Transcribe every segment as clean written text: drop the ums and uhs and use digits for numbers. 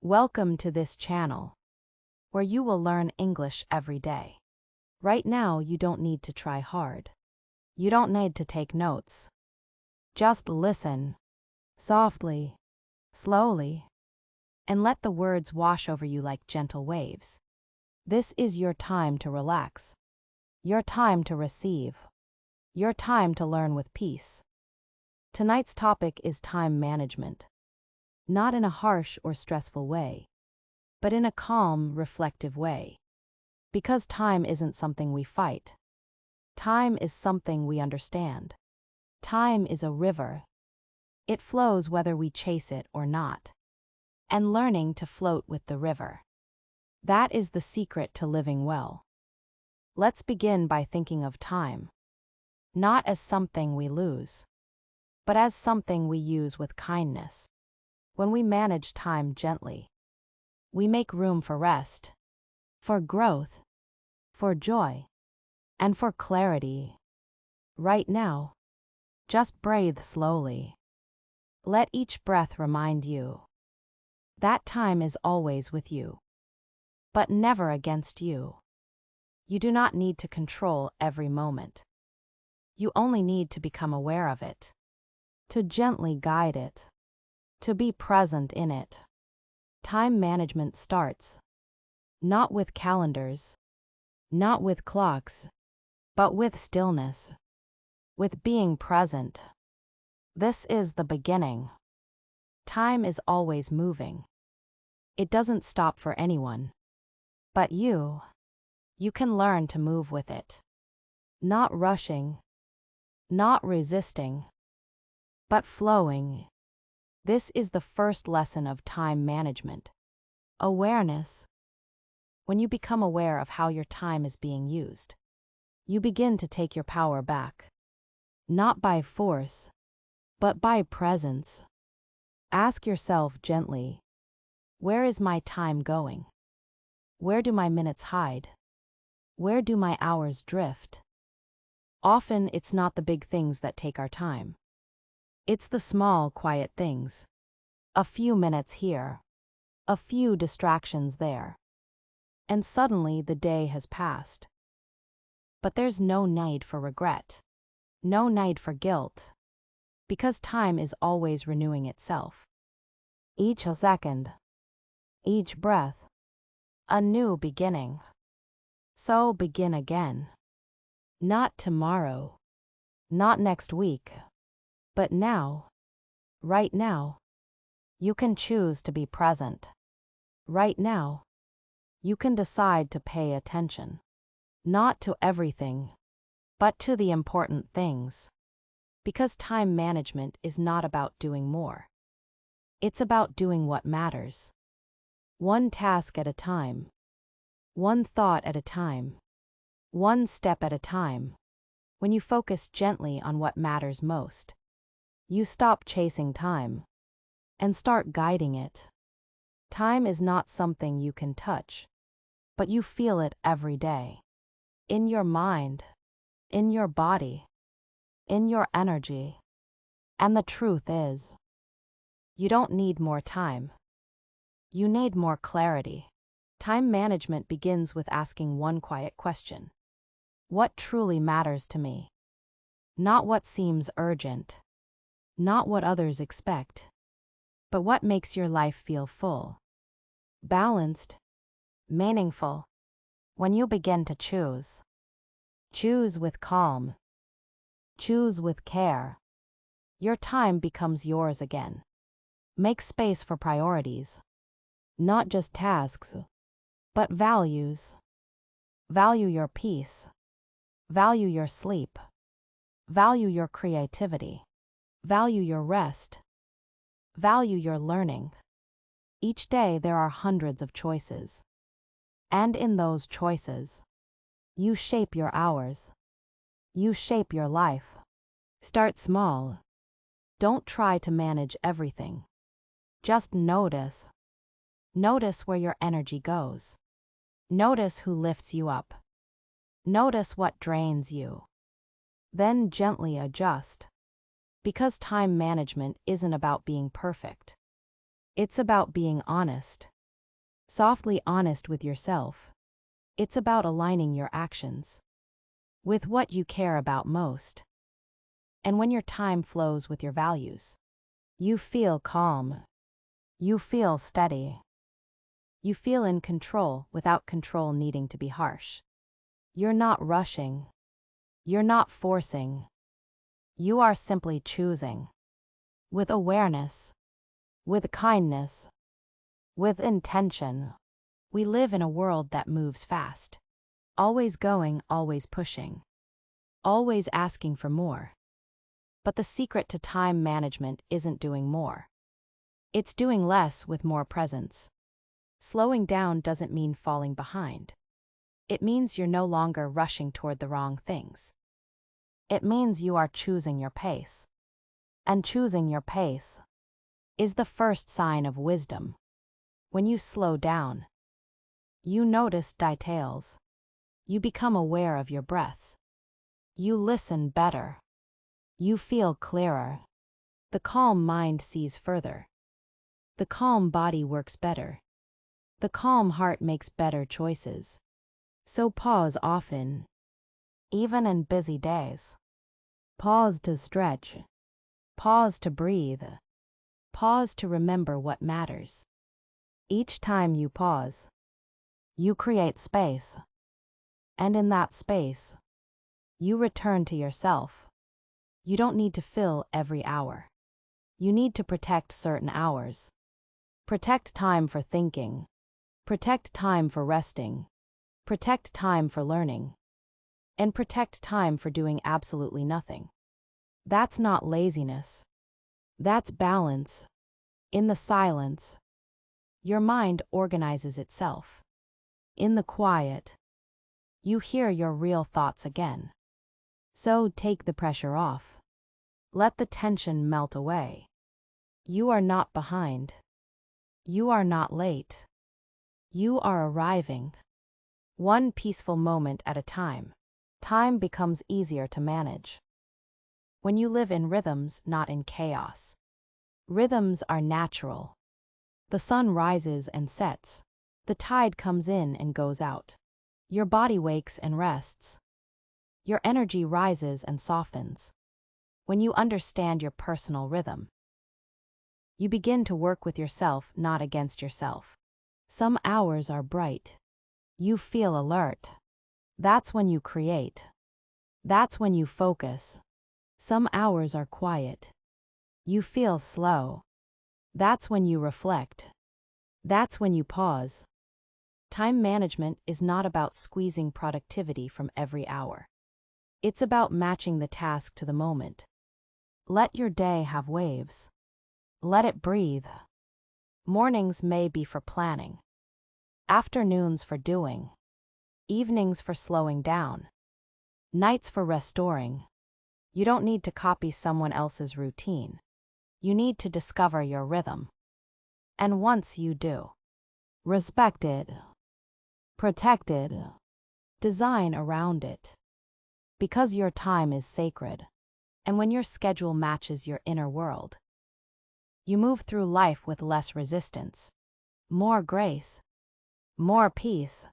Welcome to this channel, where you will learn English every day. Right now, you don't need to try hard. You don't need to take notes. Just listen, softly, slowly, and let the words wash over you like gentle waves. This is your time to relax, your time to receive, your time to learn with peace. Tonight's topic is time management. Not in a harsh or stressful way, but in a calm, reflective way. Because time isn't something we fight. Time is something we understand. Time is a river. It flows whether we chase it or not. And learning to float with the river. That is the secret to living well. Let's begin by thinking of time. Not as something we lose, but as something we use with kindness. When we manage time gently, we make room for rest, for growth, for joy, and for clarity. Right now, just breathe slowly. Let each breath remind you that time is always with you, but never against you. You do not need to control every moment. You only need to become aware of it, to gently guide it, to be present in it. Time management starts not with calendars, not with clocks, but with stillness, with being present. This is the beginning. Time is always moving. It doesn't stop for anyone. But you can learn to move with it. Not rushing, not resisting, but flowing. This is the first lesson of time management. Awareness. When you become aware of how your time is being used, you begin to take your power back. Not by force, but by presence. Ask yourself gently, where is my time going? Where do my minutes hide? Where do my hours drift? Often it's not the big things that take our time. It's the small, quiet things. A few minutes here, a few distractions there. And suddenly the day has passed. But there's no need for regret, no need for guilt, because time is always renewing itself. Each second, each breath, a new beginning. So begin again. Not tomorrow, not next week, but now, right now. You can choose to be present. Right now, you can decide to pay attention. Not to everything, but to the important things. Because time management is not about doing more. It's about doing what matters. One task at a time. One thought at a time. One step at a time. When you focus gently on what matters most, you stop chasing time and start guiding it. Time is not something you can touch, but you feel it every day. In your mind, in your body, in your energy. And the truth is, you don't need more time. You need more clarity. Time management begins with asking one quiet question. What truly matters to me? Not what seems urgent, not what others expect, but what makes your life feel full, balanced, meaningful. When you begin to choose with calm, choose with care, your time becomes yours again. Make space for priorities, not just tasks, but values. Value your peace, value your sleep, value your creativity, value your rest, value your learning. Each day there are hundreds of choices. And in those choices, you shape your hours. You shape your life. Start small. Don't try to manage everything. Just notice. Notice where your energy goes. Notice who lifts you up. Notice what drains you. Then gently adjust. Because time management isn't about being perfect. It's about being honest. softly honest with yourself. It's about aligning your actions with what you care about most. And when your time flows with your values, you feel calm. You feel steady. You feel in control without control needing to be harsh. You're not rushing. You're not forcing. You are simply choosing. With awareness. With kindness. With intention. We live in a world that moves fast. Always going, always pushing. Always asking for more. But the secret to time management isn't doing more. It's doing less with more presence. Slowing down doesn't mean falling behind. It means you're no longer rushing toward the wrong things. It means you are choosing your pace. And choosing your pace is the first sign of wisdom. When you slow down, you notice details. You become aware of your breaths. You listen better. You feel clearer. The calm mind sees further. The calm body works better. The calm heart makes better choices. So pause often, even in busy days. Pause to stretch. Pause to breathe. Pause to remember what matters. Each time you pause, you create space. And in that space, you return to yourself. You don't need to fill every hour. You need to protect certain hours. Protect time for thinking. Protect time for resting. Protect time for learning. And protect time for doing absolutely nothing. That's not laziness. That's balance. In the silence, your mind organizes itself. In the quiet, you hear your real thoughts again. So take the pressure off. Let the tension melt away. You are not behind. You are not late. You are arriving. One peaceful moment at a time. Time becomes easier to manage. When you live in rhythms, not in chaos. Rhythms are natural. The sun rises and sets. The tide comes in and goes out. Your body wakes and rests. Your energy rises and softens. When you understand your personal rhythm, you begin to work with yourself, not against yourself. Some hours are bright. You feel alert. That's when you create. That's when you focus. Some hours are quiet. You feel slow. That's when you reflect. That's when you pause. Time management is not about squeezing productivity from every hour. It's about matching the task to the moment. Let your day have waves. Let it breathe. Mornings may be for planning. Afternoons for doing. Evenings for slowing down. Nights for restoring. You don't need to copy someone else's routine. You need to discover your rhythm. And once you do, respect it. Protect it. Design around it. Because your time is sacred. And when your schedule matches your inner world, you move through life with less resistance, more grace, more peace.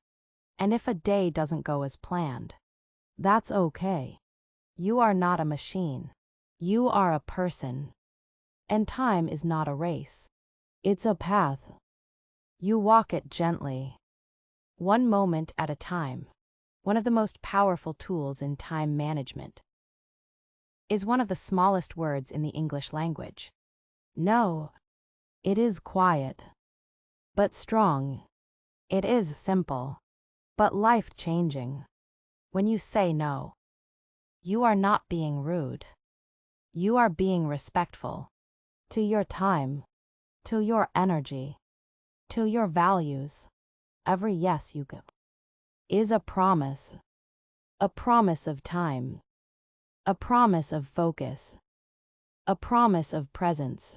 And if a day doesn't go as planned, that's okay. You are not a machine. You are a person. And time is not a race. It's a path. You walk it gently, one moment at a time. One of the most powerful tools in time management is one of the smallest words in the English language. No. It is quiet, but strong. It is simple, but life-changing. When you say no, you are not being rude. You are being respectful to your time, to your energy, to your values. Every yes you give is a promise of time, a promise of focus, a promise of presence.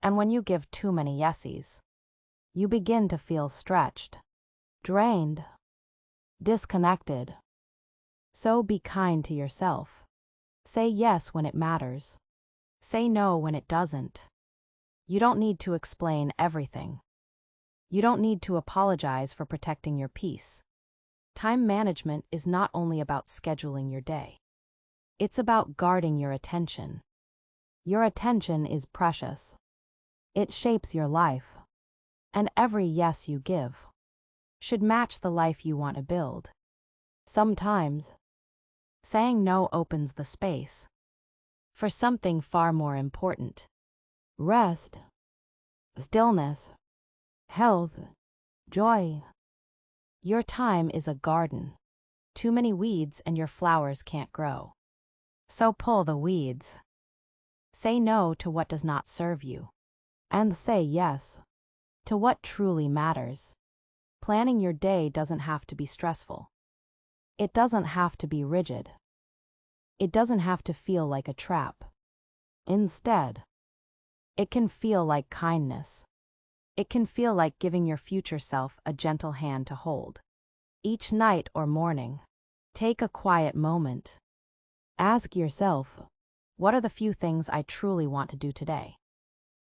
And when you give too many yeses, you begin to feel stretched, drained, disconnected. So be kind to yourself. Say yes when it matters. Say no when it doesn't. You don't need to explain everything. You don't need to apologize for protecting your peace. Time management is not only about scheduling your day. It's about guarding your attention. Your attention is precious. It shapes your life. And every yes you give should match the life you want to build. Sometimes, saying no opens the space for something far more important. Rest, stillness, health, joy. Your time is a garden. Too many weeds and your flowers can't grow. So pull the weeds. Say no to what does not serve you. And say yes to what truly matters. Planning your day doesn't have to be stressful. It doesn't have to be rigid. It doesn't have to feel like a trap. Instead, it can feel like kindness. It can feel like giving your future self a gentle hand to hold. Each night or morning, take a quiet moment. Ask yourself, what are the few things I truly want to do today?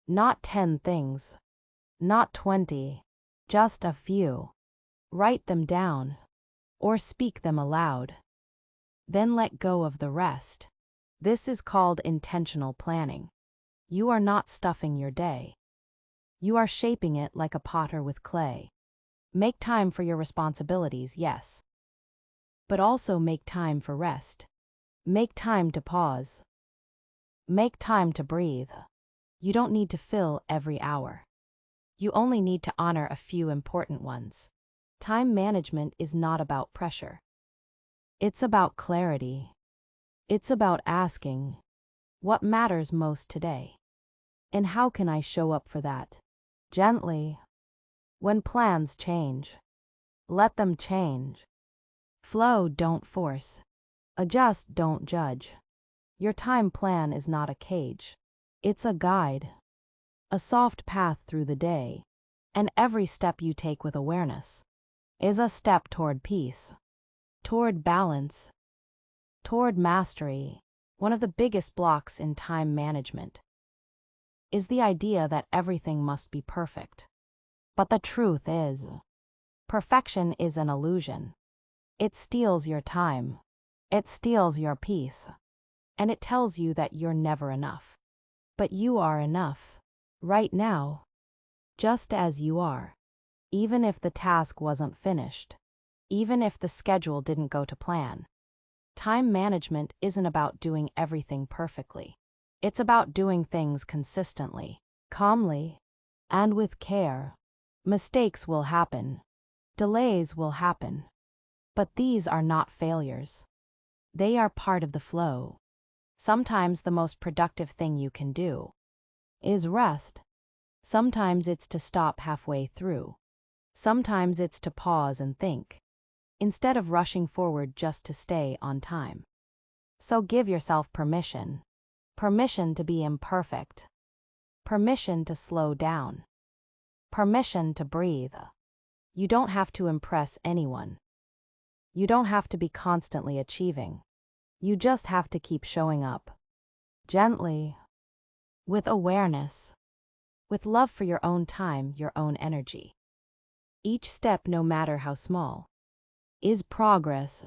Not 10 things, not 20, just a few. Write them down or speak them aloud. Then let go of the rest. This is called intentional planning. You are not stuffing your day. You are shaping it like a potter with clay. Make time for your responsibilities, yes. But also make time for rest. Make time to pause. Make time to breathe. You don't need to fill every hour. You only need to honor a few important ones. Time management is not about pressure. It's about clarity. It's about asking, what matters most today? And how can I show up for that? Gently. When plans change, let them change. Flow, don't force. Adjust, don't judge. Your time plan is not a cage. It's a guide. A soft path through the day. And every step you take with awareness is a step toward peace, toward balance, toward mastery. One of the biggest blocks in time management is the idea that everything must be perfect. But the truth is, perfection is an illusion. It steals your time. It steals your peace. And it tells you that you're never enough. But you are enough, right now, just as you are. Even if the task wasn't finished, even if the schedule didn't go to plan. Time management isn't about doing everything perfectly. It's about doing things consistently, calmly, and with care. Mistakes will happen. Delays will happen. But these are not failures. They are part of the flow. Sometimes the most productive thing you can do is rest. Sometimes it's to stop halfway through. Sometimes it's to pause and think, instead of rushing forward just to stay on time. So give yourself permission. Permission to be imperfect. Permission to slow down. Permission to breathe. You don't have to impress anyone. You don't have to be constantly achieving. You just have to keep showing up. Gently. With awareness. With love for your own time, your own energy. Each step, no matter how small, is progress.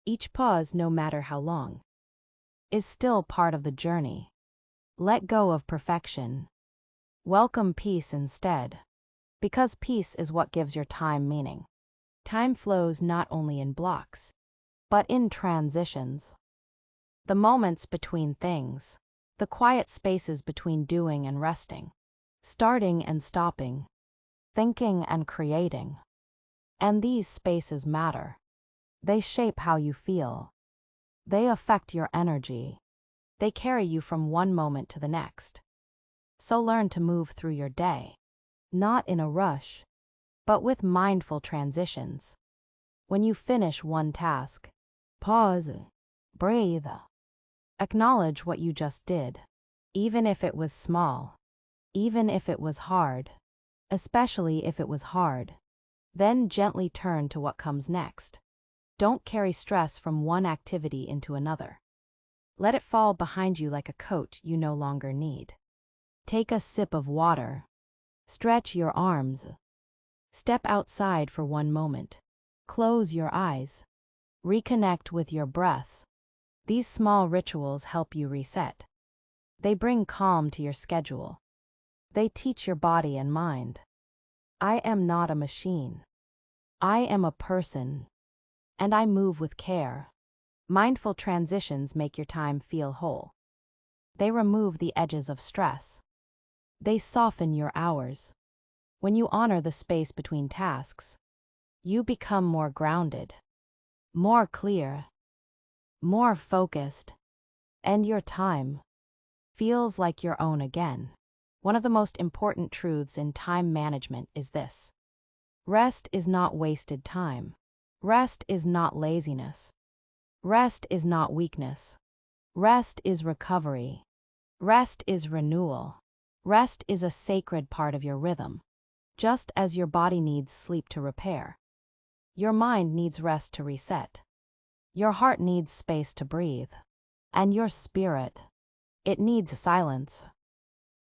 Each pause, no matter how long, is still part of the journey. Let go of perfection. Welcome peace instead. Because peace is what gives your time meaning. Time flows not only in blocks, but in transitions. The moments between things. The quiet spaces between doing and resting. Starting and stopping. Thinking and creating. And these spaces matter. They shape how you feel. They affect your energy. They carry you from one moment to the next. So learn to move through your day, not in a rush, but with mindful transitions. When you finish one task, pause, breathe, acknowledge what you just did, even if it was small, even if it was hard, especially if it was hard. Then gently turn to what comes next. Don't carry stress from one activity into another. Let it fall behind you like a coat you no longer need. Take a sip of water. Stretch your arms. Step outside for one moment. Close your eyes. Reconnect with your breaths. These small rituals help you reset. They bring calm to your schedule. They teach your body and mind. I am not a machine. I am a person. And I move with care. Mindful transitions make your time feel whole. They remove the edges of stress. They soften your hours. When you honor the space between tasks, you become more grounded, more clear, more focused, and your time feels like your own again. One of the most important truths in time management is this: rest is not wasted time. Rest is not laziness. Rest is not weakness. Rest is recovery. Rest is renewal. Rest is a sacred part of your rhythm. Just as your body needs sleep to repair, your mind needs rest to reset. Your heart needs space to breathe. And your spirit, it needs silence.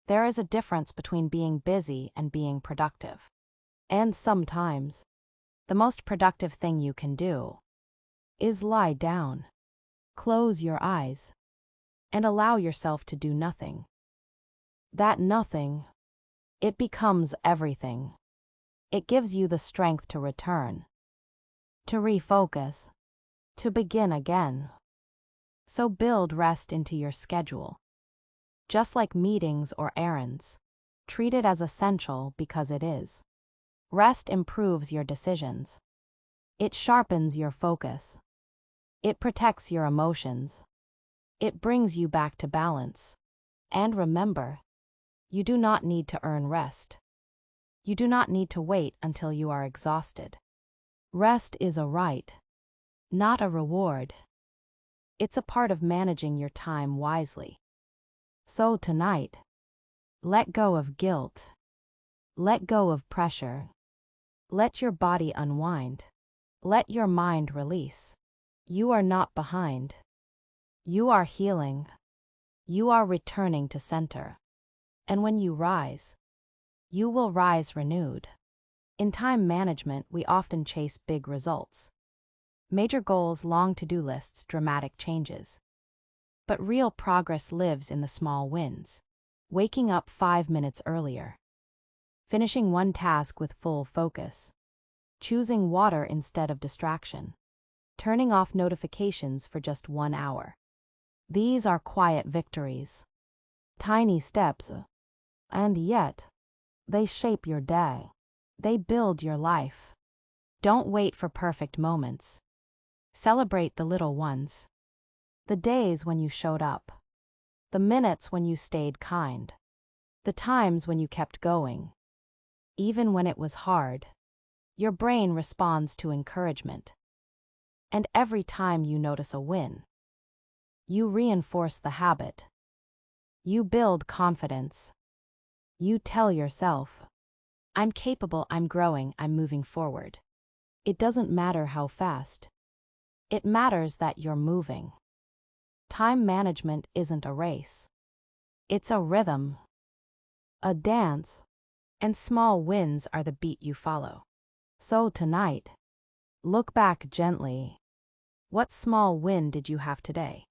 There is a difference between being busy and being productive. And sometimes, the most productive thing you can do is lie down, close your eyes, and allow yourself to do nothing. That nothing, it becomes everything. It gives you the strength to return, to refocus, to begin again. So build rest into your schedule. Just like meetings or errands, treat it as essential because it is. Rest improves your decisions. It sharpens your focus. It protects your emotions. It brings you back to balance. And remember, you do not need to earn rest. You do not need to wait until you are exhausted. Rest is a right, not a reward. It's a part of managing your time wisely. So tonight, let go of guilt. Let go of pressure. Let your body unwind. Let your mind release. You are not behind. You are healing. You are returning to center. And when you rise, you will rise renewed. In time management, we often chase big results. Major goals, long to-do lists, dramatic changes. But real progress lives in the small wins. Waking up 5 minutes earlier. Finishing one task with full focus. Choosing water instead of distraction. Turning off notifications for just 1 hour. These are quiet victories. Tiny steps. And yet, they shape your day. They build your life. Don't wait for perfect moments. Celebrate the little ones. The days when you showed up. The minutes when you stayed kind. The times when you kept going. Even when it was hard. Your brain responds to encouragement. And every time you notice a win, you reinforce the habit. You build confidence. You tell yourself, I'm capable, I'm growing, I'm moving forward. It doesn't matter how fast. It matters that you're moving. Time management isn't a race. It's a rhythm, a dance, and small wins are the beat you follow. So tonight, look back gently. What small win did you have today?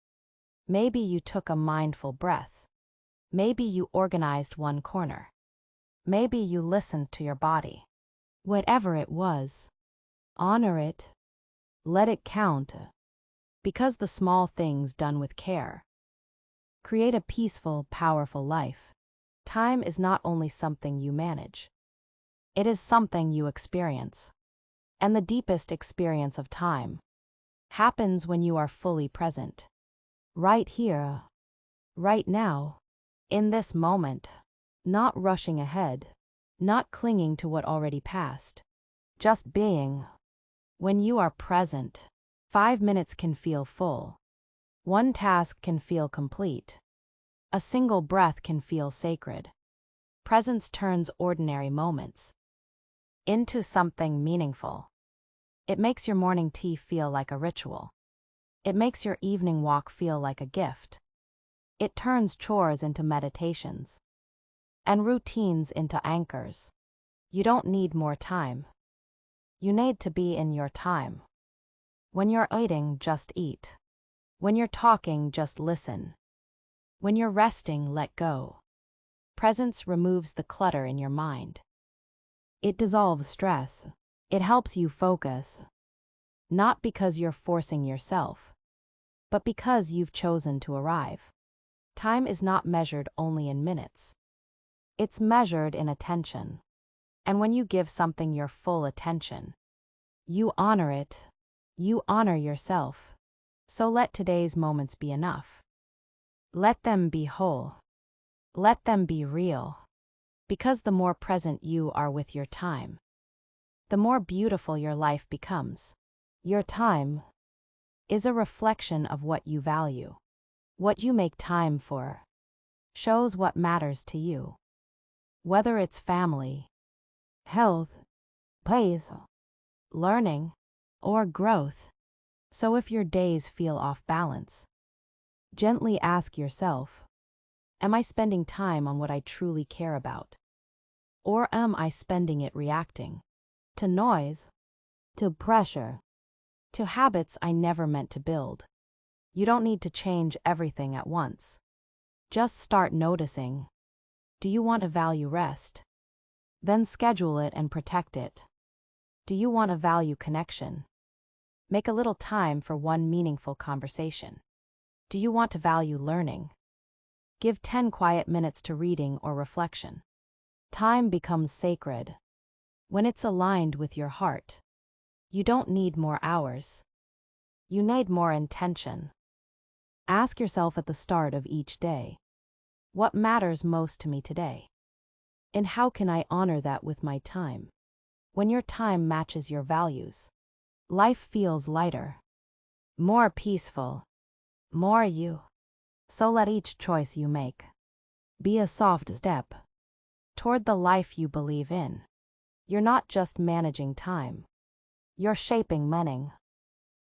Maybe you took a mindful breath. Maybe you organized one corner. Maybe you listened to your body. Whatever it was, honor it. Let it count. Because the small things done with care create a peaceful, powerful life. Time is not only something you manage. It is something you experience. And the deepest experience of time happens when you are fully present. Right here, right now, in this moment. Not rushing ahead, not clinging to what already passed. Just being. When you are present, 5 minutes can feel full. One task can feel complete. A single breath can feel sacred. Presence turns ordinary moments into something meaningful. It makes your morning tea feel like a ritual. It makes your evening walk feel like a gift. It turns chores into meditations and routines into anchors. You don't need more time. You need to be in your time. When you're eating, just eat. When you're talking, just listen. When you're resting, let go. Presence removes the clutter in your mind. It dissolves stress. It helps you focus. Not because you're forcing yourself, but because you've chosen to arrive. Time is not measured only in minutes. It's measured in attention. And when you give something your full attention, you honor it. You honor yourself. So let today's moments be enough. Let them be whole. Let them be real. Because the more present you are with your time, the more beautiful your life becomes. Your time is a reflection of what you value. What you make time for shows what matters to you. Whether it's family, health, peace, learning, or growth. So if your days feel off balance, gently ask yourself, am I spending time on what I truly care about? Or am I spending it reacting to noise, to pressure, to habits I never meant to build? You don't need to change everything at once. Just start noticing. Do you want to value rest? Then schedule it and protect it. Do you want to value connection? Make a little time for one meaningful conversation. Do you want to value learning? Give 10 quiet minutes to reading or reflection. Time becomes sacred when it's aligned with your heart. You don't need more hours. You need more intention. Ask yourself at the start of each day, what matters most to me today? And how can I honor that with my time? When your time matches your values, life feels lighter, more peaceful, more you. So let each choice you make be a soft step toward the life you believe in. You're not just managing time. You're shaping meaning.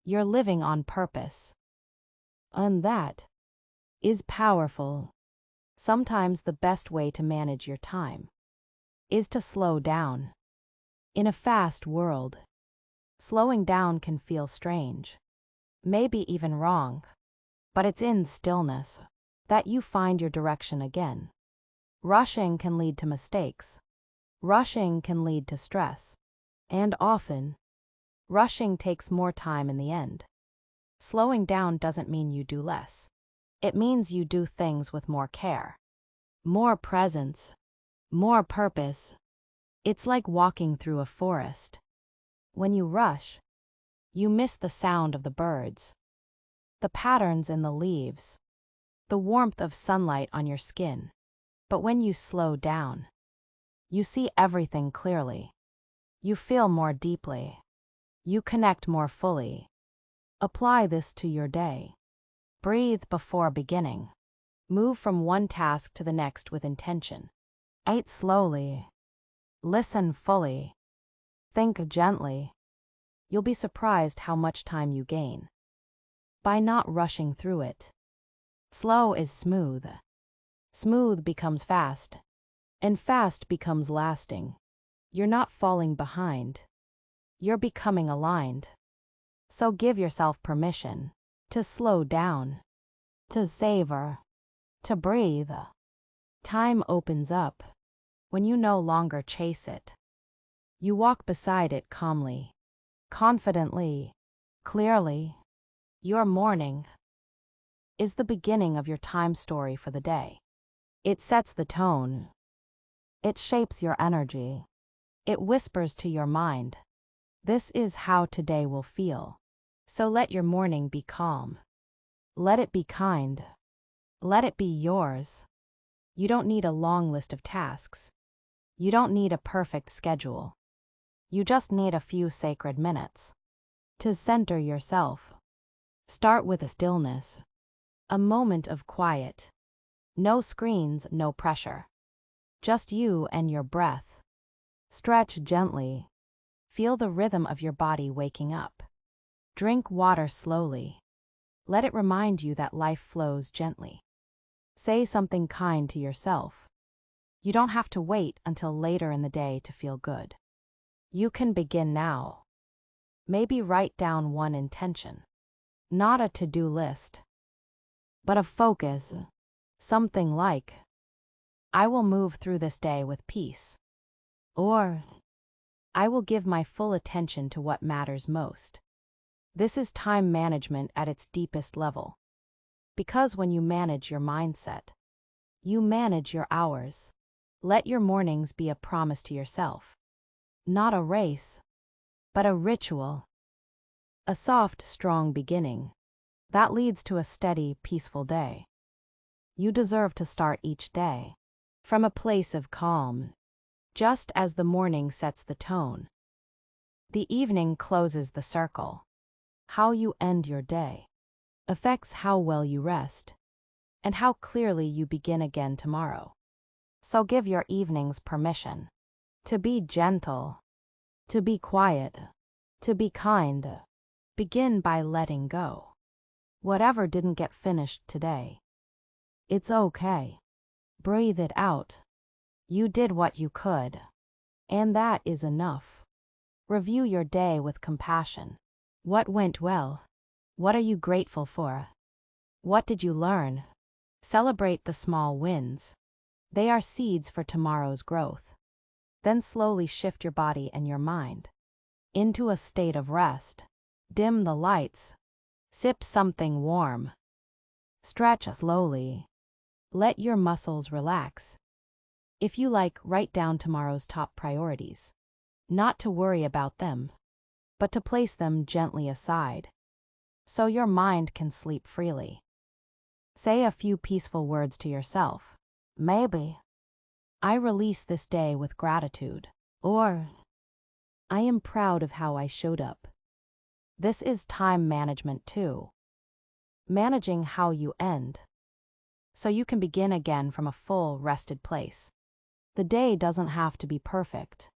You're living on purpose. And that is powerful. Sometimes the best way to manage your time is to slow down. In a fast world, slowing down can feel strange, maybe even wrong, but it's in stillness that you find your direction again. Rushing can lead to mistakes. Rushing can lead to stress. And often, rushing takes more time in the end. Slowing down doesn't mean you do less. It means you do things with more care, more presence, more purpose. It's like walking through a forest. When you rush, you miss the sound of the birds, the patterns in the leaves, the warmth of sunlight on your skin. But when you slow down, you see everything clearly. You feel more deeply. You connect more fully. Apply this to your day. Breathe before beginning. Move from one task to the next with intention. Eat slowly. Listen fully. Think gently. You'll be surprised how much time you gain by not rushing through it. Slow is smooth. Smooth becomes fast. And fast becomes lasting. You're not falling behind. You're becoming aligned. So give yourself permission to slow down, to savor, to breathe. Time opens up when you no longer chase it. You walk beside it calmly, confidently, clearly. Your morning is the beginning of your time story for the day. It sets the tone. It shapes your energy. It whispers to your mind, this is how today will feel. So let your morning be calm. Let it be kind. Let it be yours. You don't need a long list of tasks. You don't need a perfect schedule. You just need a few sacred minutes to center yourself. Start with a stillness, a moment of quiet. No screens, no pressure. Just you and your breath. Stretch gently. Feel the rhythm of your body waking up. Drink water slowly. Let it remind you that life flows gently. Say something kind to yourself. You don't have to wait until later in the day to feel good. You can begin now. Maybe write down one intention. Not a to-do list, but a focus. Something like, I will move through this day with peace. Or, I will give my full attention to what matters most. This is time management at its deepest level. Because when you manage your mindset, you manage your hours. Let your mornings be a promise to yourself. Not a race, but a ritual. A soft, strong beginning that leads to a steady, peaceful day. You deserve to start each day from a place of calm, just as the morning sets the tone. The evening closes the circle. How you end your day affects how well you rest and how clearly you begin again tomorrow. So give your evenings permission to be gentle, to be quiet, to be kind. Begin by letting go. Whatever didn't get finished today, it's okay. Breathe it out. You did what you could, and that is enough. Review your day with compassion. What went well? What are you grateful for? What did you learn? Celebrate the small wins. They are seeds for tomorrow's growth. Then slowly shift your body and your mind into a state of rest. Dim the lights. Sip something warm. Stretch slowly. Let your muscles relax. If you like, write down tomorrow's top priorities. Not to worry about them, but to place them gently aside, so your mind can sleep freely. Say a few peaceful words to yourself. Maybe, I release this day with gratitude. Or, I am proud of how I showed up. This is time management too. Managing how you end, so you can begin again from a full, rested place. The day doesn't have to be perfect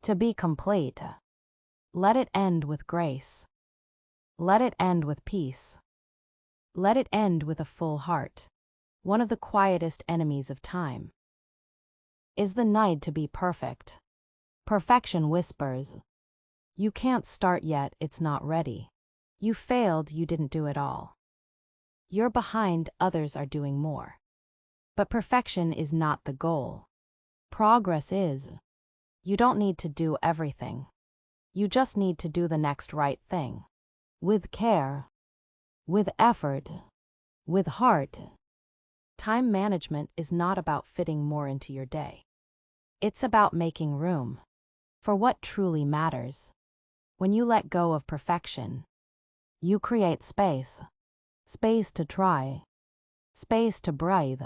to be complete. Let it end with grace. Let it end with peace. Let it end with a full heart. One of the quietest enemies of time is the need to be perfect. Perfection whispers, you can't start yet, it's not ready. You failed, you didn't do it all. You're behind, others are doing more. But perfection is not the goal. Progress is. You don't need to do everything. You just need to do the next right thing. With care, with effort, with heart. Time management is not about fitting more into your day. It's about making room for what truly matters. When you let go of perfection, you create space. Space to try. Space to breathe.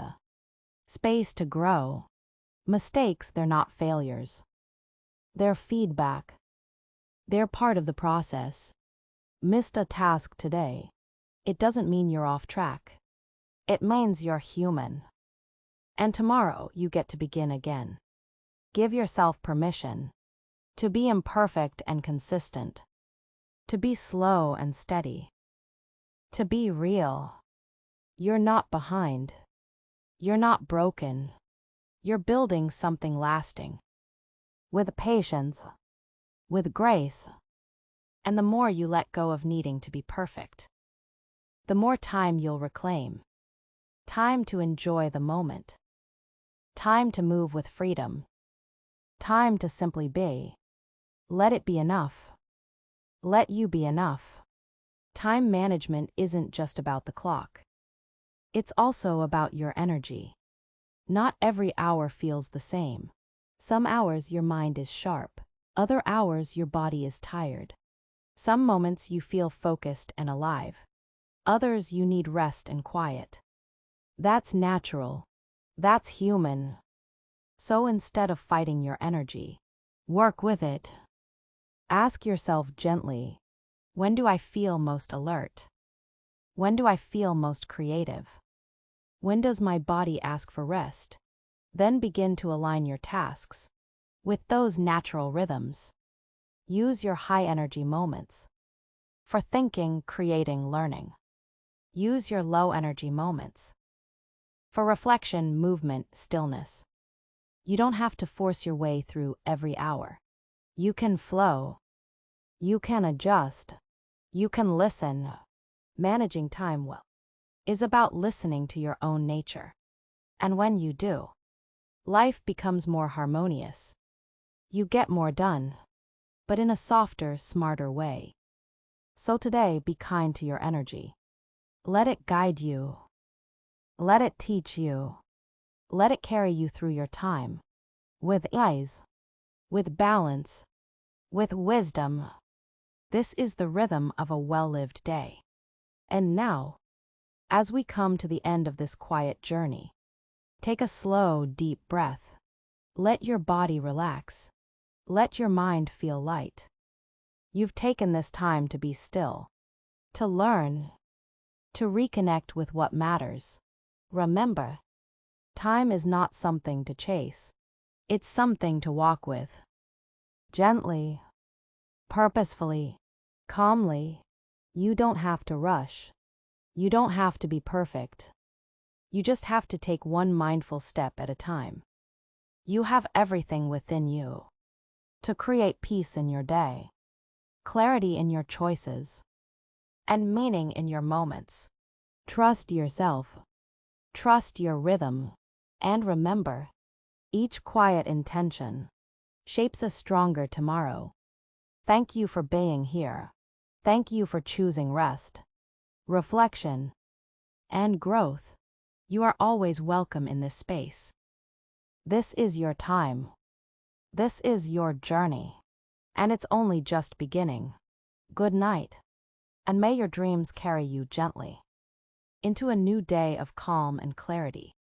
Space to grow. Mistakes, they're not failures. They're feedback. They're part of the process. Missed a task today. It doesn't mean you're off track. It means you're human. And tomorrow you get to begin again. Give yourself permission to be imperfect and consistent, to be slow and steady, to be real. You're not behind. You're not broken. You're building something lasting. With patience, with grace, and the more you let go of needing to be perfect, the more time you'll reclaim. Time to enjoy the moment. Time to move with freedom. Time to simply be. Let it be enough. Let you be enough. Time management isn't just about the clock. It's also about your energy. Not every hour feels the same. Some hours your mind is sharp. Other hours your body is tired. Some moments you feel focused and alive. Others you need rest and quiet. That's natural. That's human. So instead of fighting your energy, work with it. Ask yourself gently, when do I feel most alert? When do I feel most creative? When does my body ask for rest? Then begin to align your tasks with those natural rhythms. Use your high-energy moments for thinking, creating, learning. Use your low-energy moments for reflection, movement, stillness. You don't have to force your way through every hour. You can flow. You can adjust. You can listen. Managing time well is about listening to your own nature. And when you do, life becomes more harmonious. You get more done, but in a softer, smarter way. So today, be kind to your energy. Let it guide you. Let it teach you. Let it carry you through your time. With ease, with balance, with wisdom. This is the rhythm of a well-lived day. And now, as we come to the end of this quiet journey, take a slow, deep breath. Let your body relax. Let your mind feel light. You've taken this time to be still, to learn, to reconnect with what matters. Remember, time is not something to chase. It's something to walk with. Gently, purposefully, calmly. You don't have to rush. You don't have to be perfect. You just have to take one mindful step at a time. You have everything within you to create peace in your day, clarity in your choices, and meaning in your moments. Trust yourself. Trust your rhythm. And remember, each quiet intention shapes a stronger tomorrow. Thank you for being here. Thank you for choosing rest, reflection, and growth. You are always welcome in this space. This is your time. This is your journey. And it's only just beginning. Good night. And may your dreams carry you gently into a new day of calm and clarity.